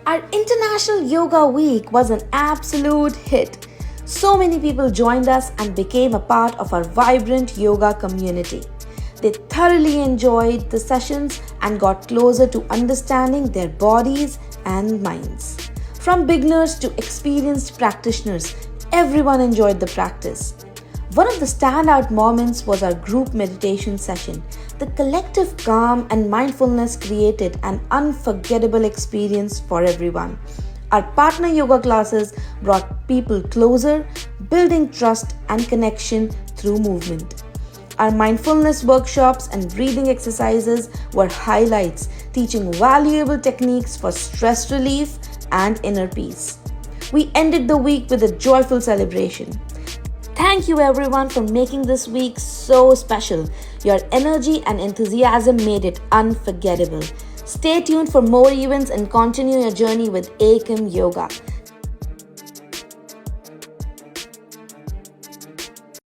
Our International Yoga Week was an absolute hit. So many people joined us and became a part of our vibrant yoga community. They thoroughly enjoyed the sessions and got closer to understanding their bodies and minds. From beginners to experienced practitioners, everyone enjoyed the practice. One of the standout moments was our group meditation session. The collective calm and mindfulness created an unforgettable experience for everyone. Our partner yoga classes brought people closer, building trust and connection through movement. Our mindfulness workshops and breathing exercises were highlights, teaching valuable techniques for stress relief and inner peace. We ended the week with a joyful celebration. Thank you everyone for making this week so special. Your energy and enthusiasm made it unforgettable. Stay tuned for more events and continue your journey with Aikam Yoga.